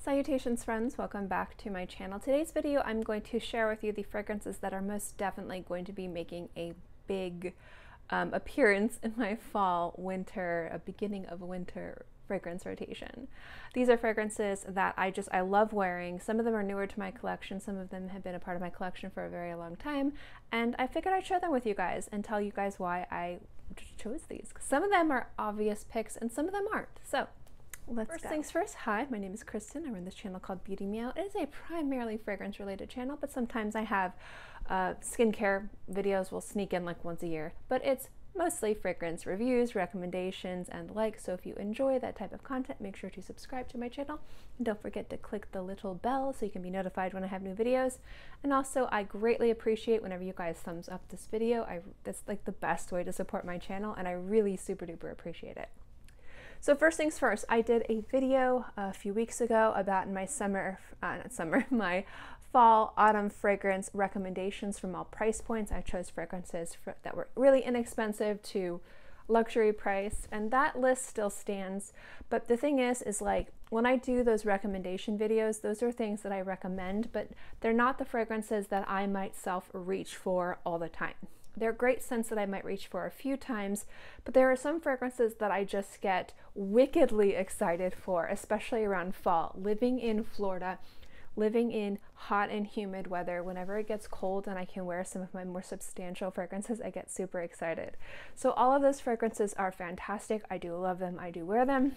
Salutations friends, welcome back to my channel. Today's video I'm going to share with you the fragrances that are most definitely going to be making a big appearance in my fall, winter, beginning of winter fragrance rotation. These are fragrances that I love wearing. Some of them are newer to my collection, some of them have been a part of my collection for a very long time, and I figured I'd share them with you guys and tell you guys why I chose these. Some of them are obvious picks and some of them aren't. So First things first, hi, my name is Kristin. I run this channel called Beauty Meow. It is a primarily fragrance related channel, but sometimes I have skincare videos will sneak in like once a year, but it's mostly fragrance reviews, recommendations, and the like. So if you enjoy that type of content, make sure to subscribe to my channel. And don't forget to click the little bell so you can be notified when I have new videos. And also, I greatly appreciate whenever you guys thumbs up this video. That's like the best way to support my channel, and I really super duper appreciate it. So first things first, I did a video a few weeks ago about my my fall, autumn fragrance recommendations from all price points. I chose fragrances that were really inexpensive to luxury price, and that list still stands. But the thing is like when I do those recommendation videos, those are things that I recommend, but they're not the fragrances that I myself reach for all the time. They're great scents that I might reach for a few times, but there are some fragrances that I just get wickedly excited for, especially around fall. Living in Florida, living in hot and humid weather, whenever it gets cold and I can wear some of my more substantial fragrances, I get super excited. So all of those fragrances are fantastic. I do love them. I do wear them.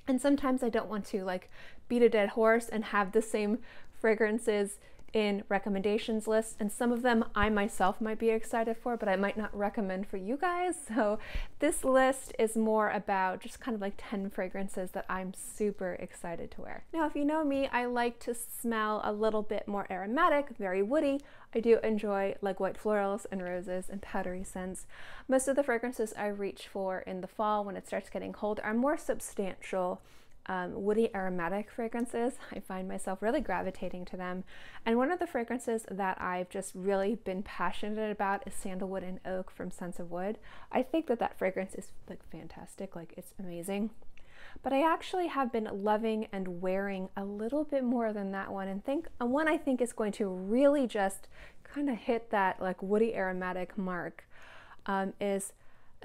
And sometimes I don't want to like beat a dead horse and have the same fragrances in recommendations lists, and some of them I myself might be excited for, but I might not recommend for you guys. So this list is more about just kind of like 10 fragrances that I'm super excited to wear. Now, if you know me, I like to smell a little bit more aromatic, very woody. I do enjoy like white florals and roses and powdery scents. Most of the fragrances I reach for in the fall when it starts getting cold are more substantial, woody aromatic fragrances. I find myself really gravitating to them. And one of the fragrances that I've just really been passionate about is Sandalwood and Oak from Scents of Wood. I think that that fragrance is like fantastic, like it's amazing. But I actually have been loving and wearing a little bit more than that one, and one I think is going to really just kind of hit that like woody aromatic mark is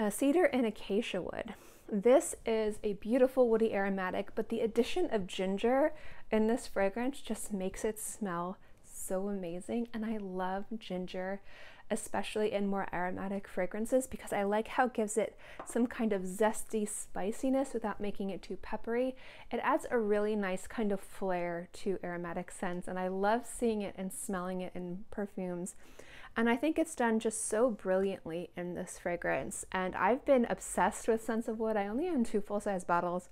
Cedar and Acacia Wood. This is a beautiful woody aromatic, but the addition of ginger in this fragrance just makes it smell so amazing. And I love ginger, especially in more aromatic fragrances, because I like how it gives it some kind of zesty spiciness without making it too peppery. It adds a really nice kind of flair to aromatic scents, and I love seeing it and smelling it in perfumes. And I think it's done just so brilliantly in this fragrance. And I've been obsessed with Scents of Wood. I only own 2 full-size bottles.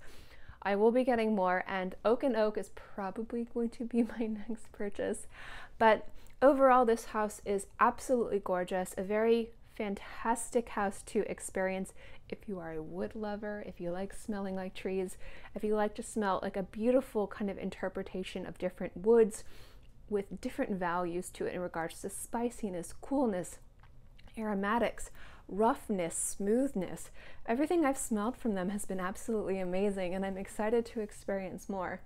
I will be getting more, and Oak and Oak is probably going to be my next purchase. But overall, this house is absolutely gorgeous, a very fantastic house to experience if you are a wood lover, if you like smelling like trees, if you like to smell like a beautiful kind of interpretation of different woods with different values to it in regards to spiciness, coolness, aromatics, roughness, smoothness. Everything I've smelled from them has been absolutely amazing, and I'm excited to experience more.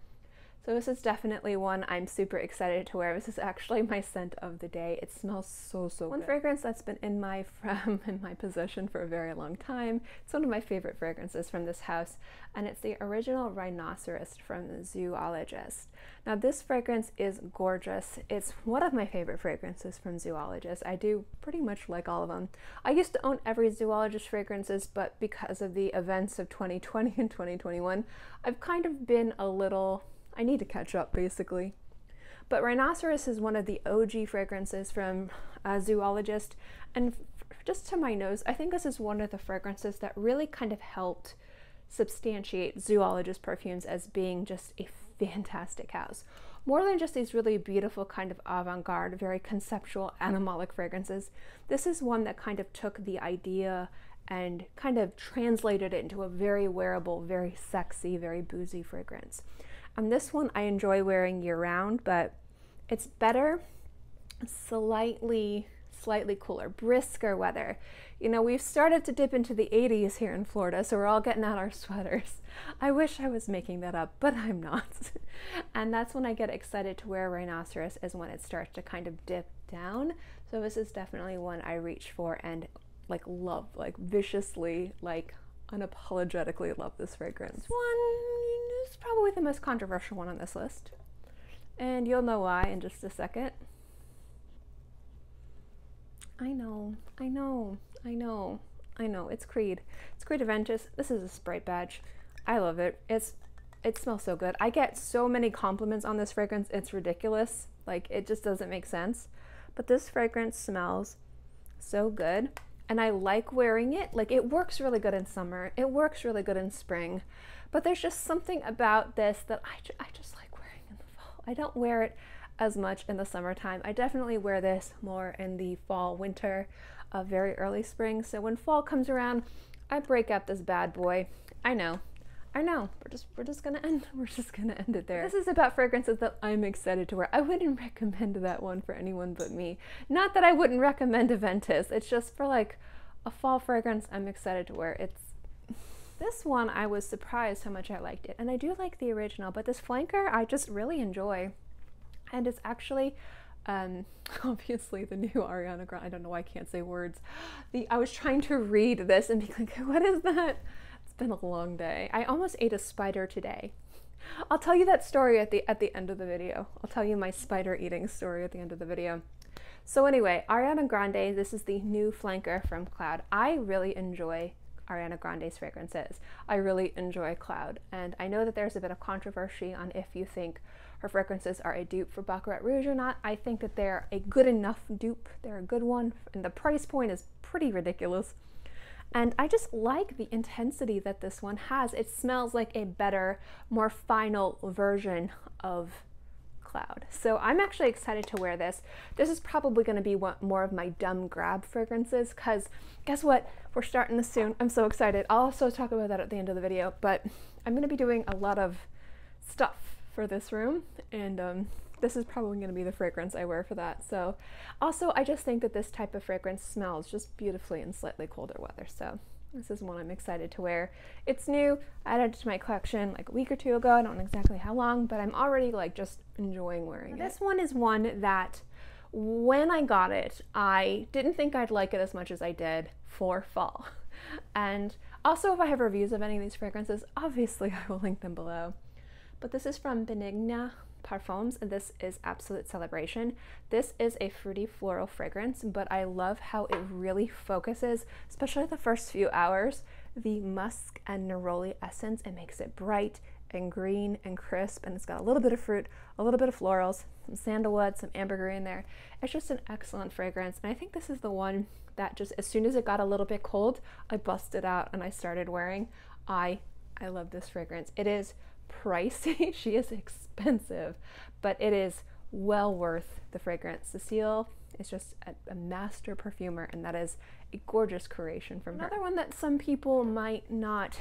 So this is definitely one I'm super excited to wear. This is actually my scent of the day. It smells so good. One fragrance that's been in my possession for a very long time. It's one of my favorite fragrances from this house, and it's the original Rhinoceros from the Zoologist. Now this fragrance is gorgeous. It's one of my favorite fragrances from Zoologist. I do pretty much like all of them. I used to own every Zoologist fragrances, but because of the events of 2020 and 2021, I've kind of been a little, I need to catch up basically. But Rhinoceros is one of the OG fragrances from Zoologist, and just to my nose, I think this is one of the fragrances that really kind of helped substantiate Zoologist Perfumes as being just a fantastic house. More than just these really beautiful kind of avant-garde, very conceptual animalic fragrances, this is one that kind of took the idea and kind of translated it into a very wearable, very sexy, very boozy fragrance. And this one I enjoy wearing year-round, but it's better, slightly slightly cooler, brisker weather. You know, we've started to dip into the 80s here in Florida, so we're all getting out our sweaters. I wish I was making that up, but I'm not. And that's when I get excited to wear rhinoceros, is when it starts to kind of dip down. So this is definitely one I reach for and like love, like viciously, like unapologetically love this fragrance. This one is probably the most controversial one on this list, and you'll know why in just a second. I know, it's Creed. It's Creed Aventus. This is a Sprite badge. I love it. It smells so good. I get so many compliments on this fragrance, it's ridiculous. Like, it just doesn't make sense. But this fragrance smells so good, and I like wearing it. Like, it works really good in summer. It works really good in spring. But there's just something about this that I just like wearing in the fall. I don't wear it as much in the summertime. I definitely wear this more in the fall, winter, very early spring. So when fall comes around, I break out this bad boy. I know. We're just gonna end it there. This is about fragrances that I'm excited to wear. I wouldn't recommend that one for anyone but me. Not that I wouldn't recommend Aventus. It's just for like a fall fragrance I'm excited to wear. This one, I was surprised how much I liked it. And I do like the original, but this flanker I just really enjoy. And it's actually, obviously the new Ariana Grande. I don't know why I can't say words. I was trying to read this and be like, what is that? It's been a long day. I almost ate a spider today. I'll tell you that story at the end of the video. I'll tell you my spider eating story at the end of the video. So anyway, Ariana Grande, this is the new flanker from Cloud. I really enjoy Ariana Grande's fragrances. I really enjoy Cloud, and I know that there's a bit of controversy on if you think her fragrances are a dupe for Baccarat Rouge or not. I think that they're a good enough dupe. They're a good one, and the price point is pretty ridiculous. And I just like the intensity that this one has. It smells like a better, more final version of Cloud. So I'm actually excited to wear this. This is probably going to be more of my dumb grab fragrances, because guess what? We're starting this soon. I'm so excited. I'll also talk about that at the end of the video, but I'm going to be doing a lot of stuff for this room, and this is probably going to be the fragrance I wear for that. So also, I just think that this type of fragrance smells just beautifully in slightly colder weather. So this is one I'm excited to wear. It's new. I added it to my collection like a week or two ago. I don't know exactly how long, but I'm already like just enjoying wearing it. This one is one that when I got it, I didn't think I'd like it as much as I did for fall. And also, if I have reviews of any of these fragrances, obviously I will link them below. But this is from Benigna Perfumes, and this is Absolute Celebration. This is a fruity floral fragrance, but I love how it really focuses, especially the first few hours, the musk and neroli essence. It makes it bright and green and crisp, and it's got a little bit of fruit, a little bit of florals, some sandalwood, some ambergris in there. It's just an excellent fragrance, and I think this is the one that just as soon as it got a little bit cold, I busted out and I started wearing. I love this fragrance. It is pricey. She is expensive, but it is well worth the fragrance. Cecile is just a master perfumer, and that is a gorgeous creation from her. Another one that some people might not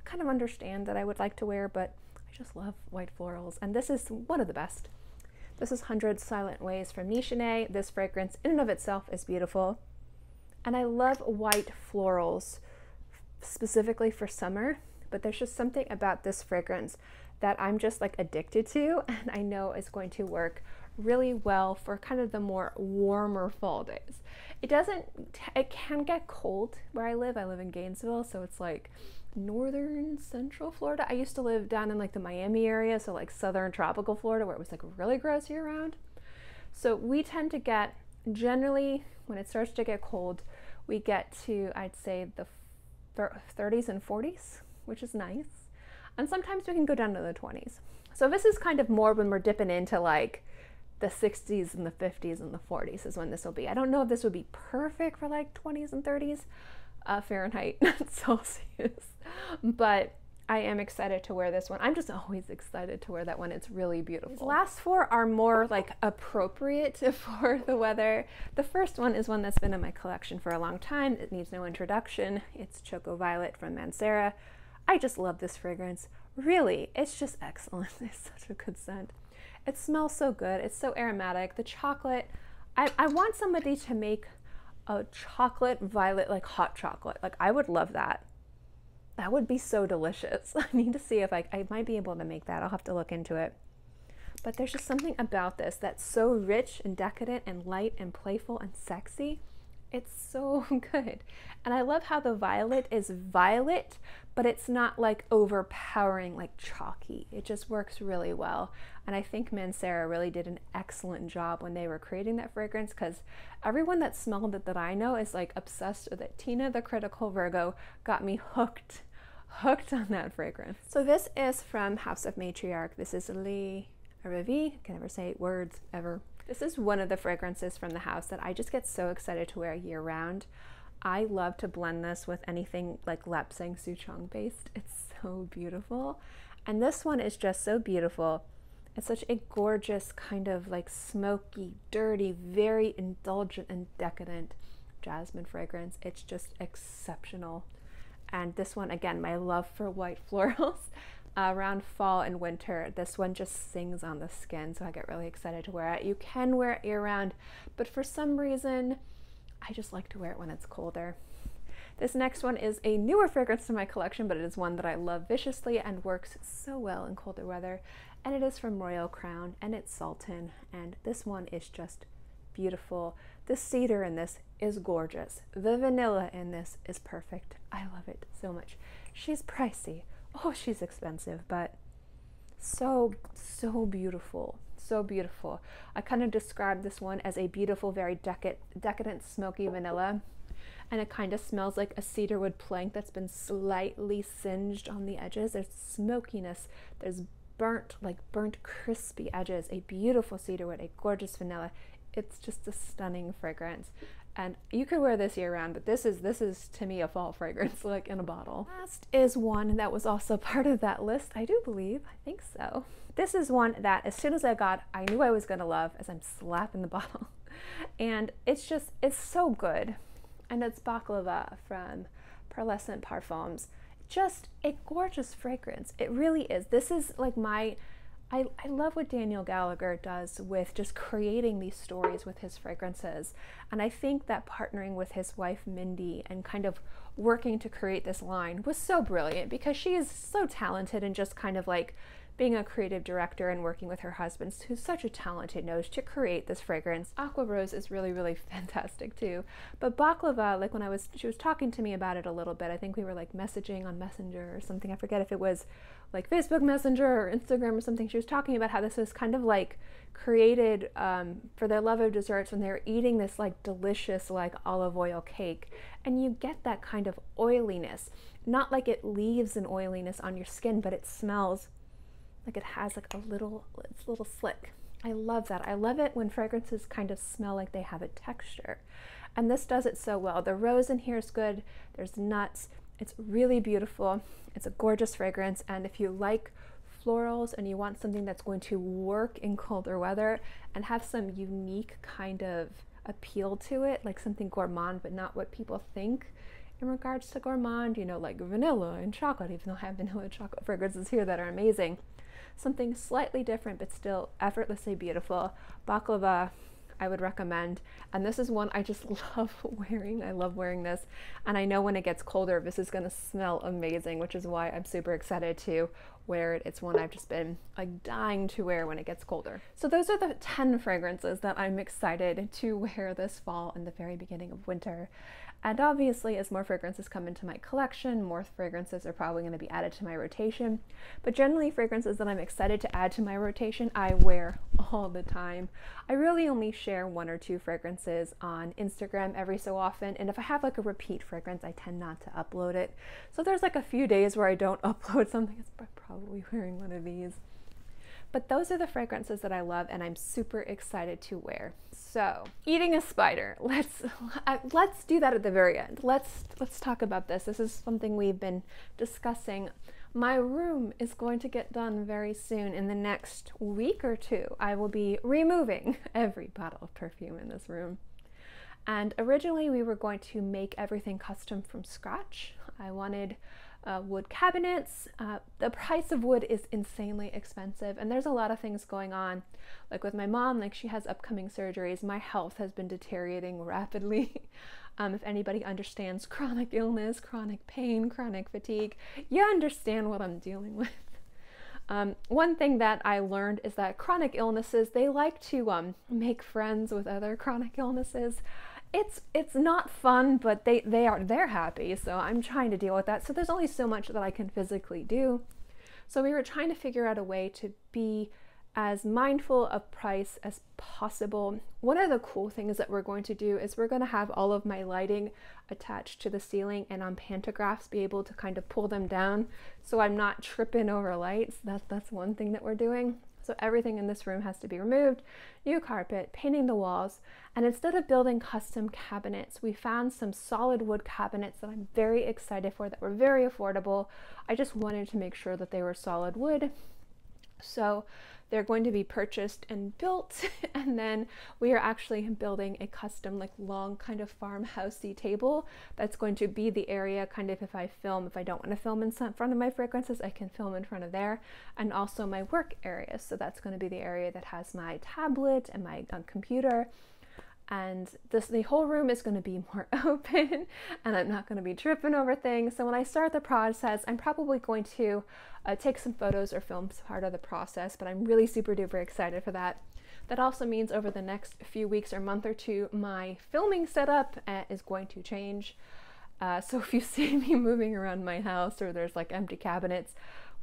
kind of understand that I would like to wear, but I just love white florals, and this is one of the best. This is 100 Silent Ways from Nichene. This fragrance in and of itself is beautiful, and I love white florals specifically for summer. But there's just something about this fragrance that I'm just like addicted to, and I know is going to work really well for kind of the more warmer fall days. It can get cold where I live. I live in Gainesville, so it's like northern central Florida. I used to live down in like the Miami area, so like southern tropical Florida, where it was like really gross year round. So we tend to get, generally when it starts to get cold, we get to, I'd say, the 30s and 40s. Which is nice. And sometimes we can go down to the 20s. So this is kind of more when we're dipping into like the 60s and the 50s and the 40s is when this will be. I don't know if this would be perfect for like 20s and 30s Fahrenheit, not Celsius, but I am excited to wear this one. I'm just always excited to wear that one. It's really beautiful. These last four are more like appropriate for the weather. The first one is one that's been in my collection for a long time. It needs no introduction. It's Choco Violet from Mancera. I just love this fragrance. Really, it's just excellent. It's such a good scent. It smells so good. It's so aromatic. The chocolate, I want somebody to make a chocolate violet, like hot chocolate. Like I would love that. That would be so delicious. I need to see if I might be able to make that. I'll have to look into it. But there's just something about this that's so rich and decadent and light and playful and sexy. It's so good. And I love how the violet is violet, but it's not like overpowering, like chalky. It just works really well. And I think Mancera really did an excellent job when they were creating that fragrance, because everyone that smelled it that I know is like obsessed with it. Tina, the Critical Virgo, got me hooked on that fragrance. So this is from House of Matriarch. This is Le Revie. I can never say words ever. This is one of the fragrances from the house that I just get so excited to wear year round. I love to blend this with anything like Lapsang Souchong based. It's so beautiful. And this one is just so beautiful. It's such a gorgeous kind of like smoky, dirty, very indulgent and decadent jasmine fragrance. It's just exceptional. And this one, again, my love for white florals. Around fall and winter, this one just sings on the skin, so I get really excited to wear it. You can wear it year-round, but for some reason, I just like to wear it when it's colder. This next one is a newer fragrance to my collection, but it is one that I love viciously and works so well in colder weather, and it is from Royal Crown, and it's Sultan, and this one is just beautiful. The cedar in this is gorgeous. The vanilla in this is perfect. I love it so much. She's pricey. Oh, she's expensive, but so beautiful. So beautiful. I kind of describe this one as a beautiful, very decadent, smoky vanilla. And it kind of smells like a cedarwood plank that's been slightly singed on the edges. There's smokiness. There's burnt crispy edges. A beautiful cedarwood, a gorgeous vanilla. It's just a stunning fragrance. And you could wear this year round, but this is to me a fall fragrance, like in a bottle. Last is one that was also part of that list, I do believe. I think so. This is one that as soon as I got, I knew I was gonna love as I'm slapping the bottle. And it's so good. And it's Baklava from Pearlescent Parfums. Just a gorgeous fragrance. It really is. This is like I love what Daniel Gallagher does with just creating these stories with his fragrances. And I think that partnering with his wife, Mindy, and kind of working to create this line was so brilliant, because she is so talented and just kind of like being a creative director and working with her husband, who's such a talented nose, to create this fragrance. Aqua Rose is really, really fantastic too. But Baklava, like when she was talking to me about it a little bit, I think we were like messaging on Messenger or something. I forget if it was like Facebook Messenger or Instagram or something. She was talking about how this was kind of like created for their love of desserts when they were eating this like delicious like olive oil cake. And you get that kind of oiliness. Not like it leaves an oiliness on your skin, but it smells like it has like it's a little slick. I love that. I love it when fragrances kind of smell like they have a texture. And this does it so well. The rose in here is good. There's nuts. It's really beautiful. It's a gorgeous fragrance. And if you like florals and you want something that's going to work in colder weather and have some unique kind of appeal to it, like something gourmand, but not what people think in regards to gourmand, you know, like vanilla and chocolate, even though I have vanilla chocolate fragrances here that are amazing. Something slightly different, but still effortlessly beautiful. Baklava, I would recommend. And this is one I just love wearing. I love wearing this. And I know when it gets colder, this is going to smell amazing, which is why I'm super excited to wear it. It's one I've just been like dying to wear when it gets colder. So those are the 10 fragrances that I'm excited to wear this fall and the very beginning of winter. And obviously, as more fragrances come into my collection, more fragrances are probably going to be added to my rotation. But generally, fragrances that I'm excited to add to my rotation, I wear all the time. I really only share 1 or 2 fragrances on Instagram every so often. And if I have like a repeat fragrance, I tend not to upload it. So there's like a few days where I don't upload something. It's probably wearing one of these. But those are the fragrances that I love and I'm super excited to wear. So, eating a spider. Let's do that at the very end. Let's talk about this. This is something we've been discussing. My room is going to get done very soon. In the next week or 2, I will be removing every bottle of perfume in this room. And originally we were going to make everything custom from scratch. I wanted wood cabinets. The price of wood is insanely expensive, and there's a lot of things going on. Like with my mom, like she has upcoming surgeries. My health has been deteriorating rapidly. If anybody understands chronic illness, chronic pain, chronic fatigue, you understand what I'm dealing with. One thing that I learned is that chronic illnesses, they like to make friends with other chronic illnesses. It's not fun, but they're happy, so I'm trying to deal with that. So there's only so much that I can physically do. So we were trying to figure out a way to be as mindful of price as possible. One of the cool things that we're going to do is we're going to have all of my lighting attached to the ceiling and on pantographs, be able to kind of pull them down so I'm not tripping over lights. That's one thing that we're doing. So everything in this room has to be removed, new carpet, painting the walls, and instead of building custom cabinets, we found some solid wood cabinets that I'm very excited for, that were very affordable. I just wanted to make sure that they were solid wood. So they're going to be purchased and built, and then we are actually building a custom, like long kind of farmhousey table that's going to be the area kind of if I don't want to film in front of my fragrances, I can film in front of there, and also my work area. So that's going to be the area that has my tablet and my computer. And the whole room is going to be more open, and I'm not going to be tripping over things. So when I start the process, I'm probably going to take some photos or film part of the process, but I'm really super duper excited for that. That also means over the next few weeks or month or two, my filming setup is going to change. So if you see me moving around my house or there's like empty cabinets,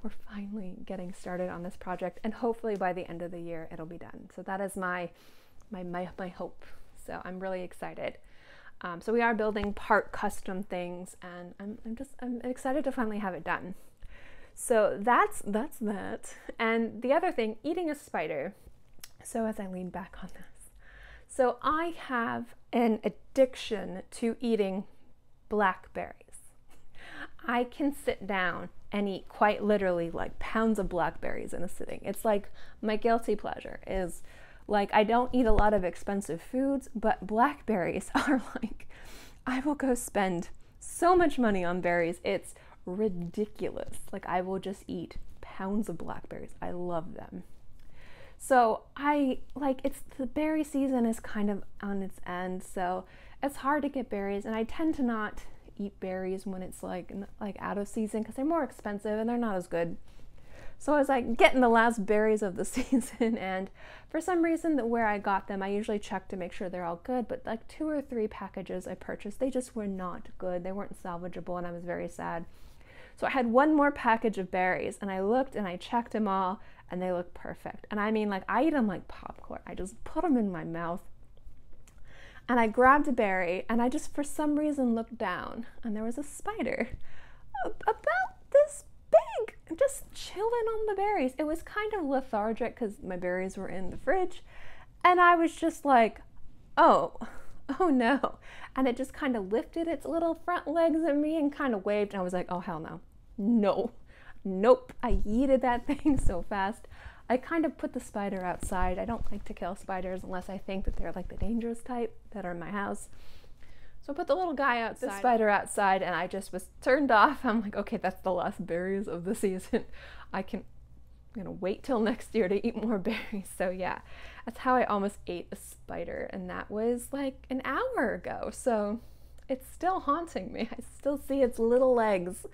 we're finally getting started on this project, and hopefully by the end of the year it'll be done. So that is my hope. So I'm really excited. So we are building part custom things, and I'm excited to finally have it done. So that's that. And the other thing, eating a spider. So as I lean back on this, so I have an addiction to eating blackberries. I can sit down and eat quite literally like pounds of blackberries in a sitting. It's like my guilty pleasure is, like, I don't eat a lot of expensive foods, but blackberries are like, I will go spend so much money on berries. It's ridiculous. Like, I will just eat pounds of blackberries. I love them. So it's the berry season is kind of on its end, so it's hard to get berries, and I tend to not eat berries when it's like out of season because they're more expensive and they're not as good. So I was like getting the last berries of the season, and for some reason where I got them, I usually check to make sure they're all good, but like 2 or 3 packages I purchased, they just were not good. They weren't salvageable, and I was very sad. So I had one more package of berries, and I looked and I checked them all, and they look perfect. And I mean, like, I eat them like popcorn. I just put them in my mouth, and I grabbed a berry, and I just for some reason looked down, and there was a spider about this big, just chilling on the berries. It was kind of lethargic because my berries were in the fridge, and I was just like, oh no. And it just kind of lifted its little front legs at me and kind of waved, and I was like, oh hell no. Nope. I yeeted that thing so fast. I kind of put the spider outside. I don't like to kill spiders unless I think that they're like the dangerous type that are in my house. So I put the little guy outside, the spider outside, and I just was turned off. I'm like, okay, that's the last berries of the season. I'm gonna wait till next year to eat more berries. So yeah, that's how I almost ate a spider, and that was like an hour ago. So it's still haunting me. I still see its little legs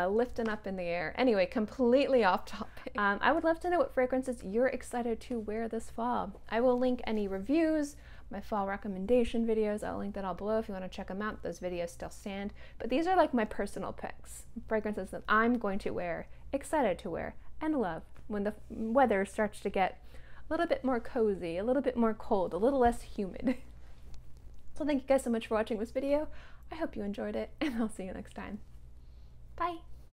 lifting up in the air. Anyway, completely off topic. I would love to know what fragrances you're excited to wear this fall. I will link any reviews, my fall recommendation videos. I'll link that all below if you want to check them out. Those videos still stand. But these are like my personal picks, fragrances that I'm going to wear, excited to wear, and love when the weather starts to get a little bit more cozy, a little bit more cold, a little less humid. So thank you guys so much for watching this video. I hope you enjoyed it, and I'll see you next time. Bye.